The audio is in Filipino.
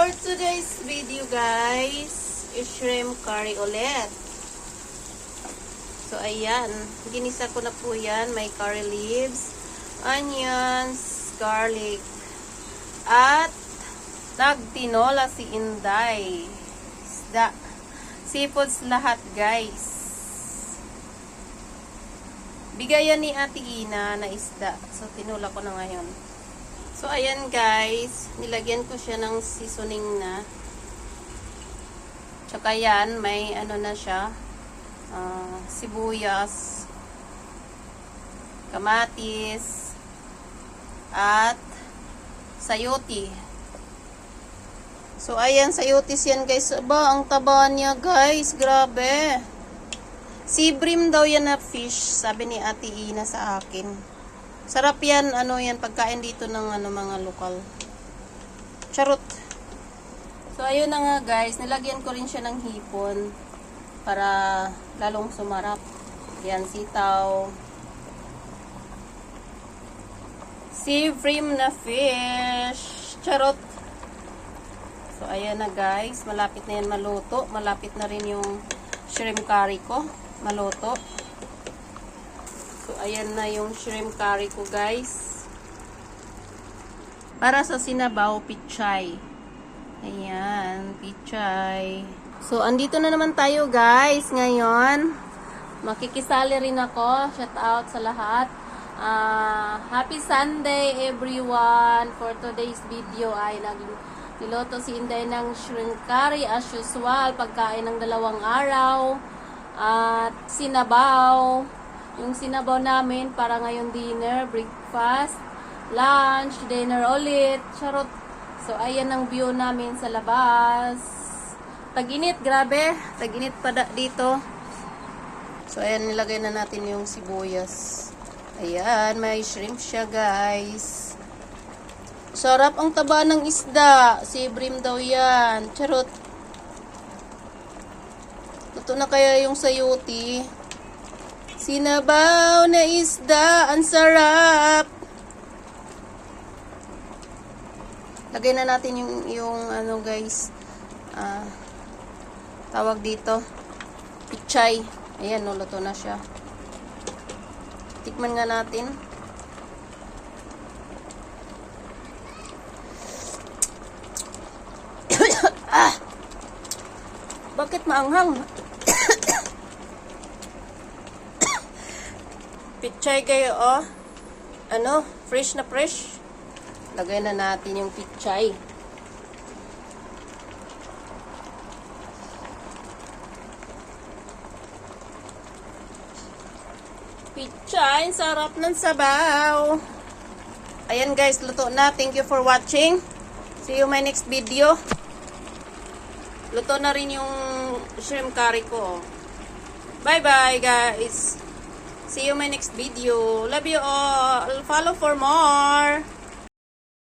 For today's video guys, shrimp curry ulit. So ayan, ginisa ko na po yan. May curry leaves, onions, garlic, at nagtinola si Inday. Isda. Seafoods lahat guys. Bigayan ni Ate Ina na isda. So tinula ko na ngayon. So, ayan guys, nilagyan ko siya ng seasoning na. Tsaka yan, may ano na siya, sibuyas, kamatis, at sayote. So, ayan, sayotis yan guys. Aba, ang taba niya guys, grabe. Sea bream daw yan na fish, sabi ni Ate Ina sa akin. Sarap yan, ano yan, pagkain dito ng mga lokal. Charot. So, ayun na nga guys, nilagyan ko rin siya ng hipon para lalong sumarap. Yan, sitaw. Sea bream na fish. Charot. So, ayan na guys, malapit na yan maluto. Malapit na rin yung shrimp curry ko maluto. So, ayan na yung shrimp curry ko, guys. Para sa sinabaw, pichay. Ayan, pichay. So, andito na naman tayo, guys, ngayon. Makikisali rin ako. Shout out sa lahat. Happy Sunday, everyone. For today's video ay niloto si Inday ng shrimp curry as usual. Pagkain ng 2 araw. At sinabaw. Yung sinabaw namin para ngayon dinner, breakfast, lunch, dinner ulit, charot. So, ayan ang view namin sa labas. Tag-init, grabe. Tag-init pa dito. So, ayan, nilagay na natin yung sibuyas. Ayan, may shrimp siya, guys. Sarap ang taba ng isda. Sea bream daw yan. Charot. Ito na kaya yung sayote. Sinabaw na isda, ang sarap. Lagay na natin yung ano guys, tawag dito, pichay. Ayan, luto na siya. Tikman nga natin. Bakit maanghang? Pichay kayo, oh. Ano? Fresh na fresh. Lagay na natin yung pichay. Pichay, sarap ng sabaw. Ayan guys, luto na. Thank you for watching. See you my next video. Luto na rin yung shrimp curry ko. Bye bye guys. See you in my next video. Love you all. Follow for more.